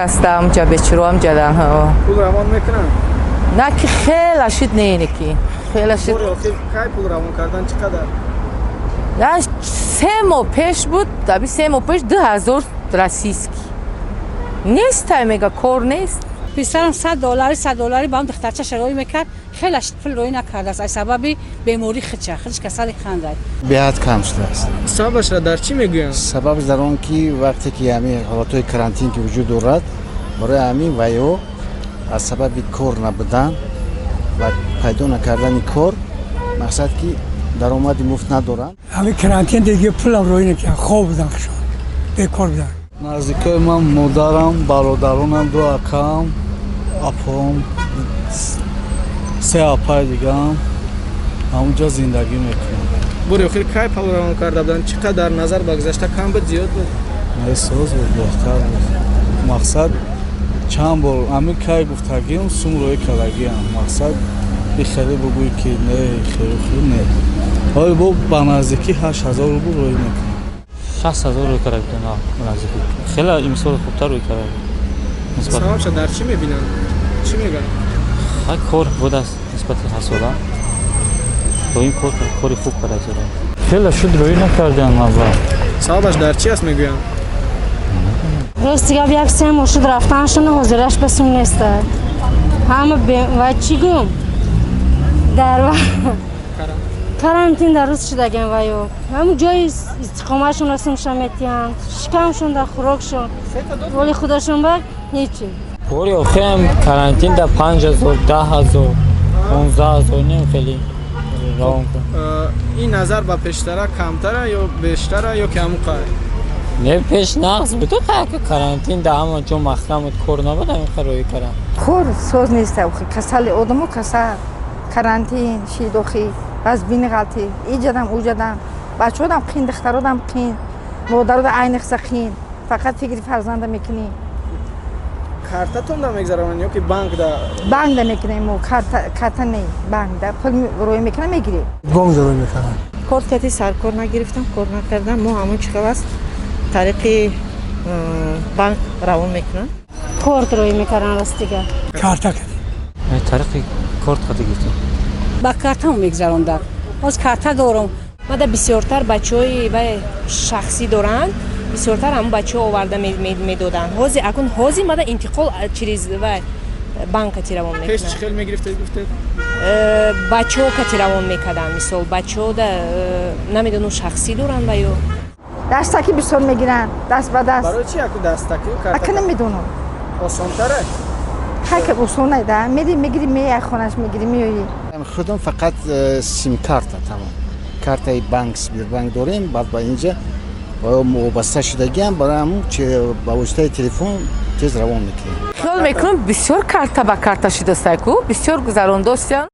هستم جا بچرو هم جدن ها پول روان میکنن؟ نه که خیلی شد نه اینه که خیلی شد کی پول روان کردن چقدر؟ نه 3 ماه پیش بود دبی 3 ماه پیش 2000 رسیسکی نیست میگه کار نیست پسرم $100 با هم دخترچه روی میکرد خیلی پول روی نکرد است از سبب بیماری خودش کسانی خنده بیاد کم شده است. سببش را در چی میگوین؟ سبب در آن که وقتی که همین حالتهای کرانتین که وجود دارد برای همین ویو از سبب کار نبودن و پیدا نکردن کار مقصد که درآمد مفت ندارن. همین کرانتین دیگه پولم روی نکرد خوب بودن خشون بیکار بودن. نزدیکای من مادرم برادرانم 2 اکام اپام 3 اپای دیگه هم همونجا زندگی میکنم. بوری خیلی کی پول روان کرده بودن چقدر در نظر بگذشته کم بود زیاد بود؟ احساس بود بهتر بود. مقصد چند بار همین کی گفتگیم سوم روی کلگی هم مقصد بخیلی بگوی که نه خیلی نه های با بنازدیکی 8000 روبل روی میکنم. 60,000 روی کرده نه منازعی خیلی امسال خوبتر روی کرده سببش در چی میبینن؟ چی میگن؟ های کار بود است نسبت حسولا با این کاری خوب کرده خیلی شد روی نکردن اول سببش در چی است میگوین؟ روز دیگه یک 3 ماه شد رفتنشون حاضرش بسون نیست همه و چی گم در کرانتین در روز شدگن ویو همون جای استقامتشون رسیم شمیتیان شکمشون در خوراکشون ولی خودشون بگ هیچی پوری آخرم کرانتین در 5,000 10,000 15,000 نیم خیلی روان کن این نظر به پیشتره کمتره یا بیشتره یا کمتره؟ نه پیش نقص بود تو که کرانتین در همه جو مخرمت کور نبود همین خروی کردن کار سوز نیست کسل آدمو کسل کرانتین شیدوخی از بین غلطی ایجادم اوجادم بچه هادم قین دخترادم قین مادراد عین قین فقط فکر فرزنده میکنی کارتتون دا میگذارن یا که بانک دا میکنیم و کارت نه بانک دا پول روی میکنه میگیری بانک روی میکنن کارت کتی سرکار نگرفتم کار نکردم ما همون چیکار است طریق بانک روان میکنن کارت روی میکنن راست دیگه کارت کردی طریق کارت خطی گفتم با کارت هم میگذراندن از کارت دارم ما دا بسیارتر بچه‌های شخصی دارن بسیارتر همون بچه‌ها آورده میدادن هازی اکن هازی ما دا انتقال چیز و بانک کتی روان میکنن پیش چی خیلی میگرفته گفته؟ بچه‌ها کتی روان میکردن مثال بچه‌ها دا نمیدونم شخصی دارن و یا دستکی بسیار میگیرن دست به دست برای چی اکو دستکی و کارت؟ اکنه میدونم آسان‌تره؟ هر که اصول نیده میگیری می خونش میگیری میویی خودم فقط سیم کارت تمام کارت بانک داریم بعد با اینجا با وابسته شدگی هم برای همون چه با واسطه تلفن چیز روان میکنیم خیال میکنم بسیار کارت با کارت شده است کو بسیار گذران دوستان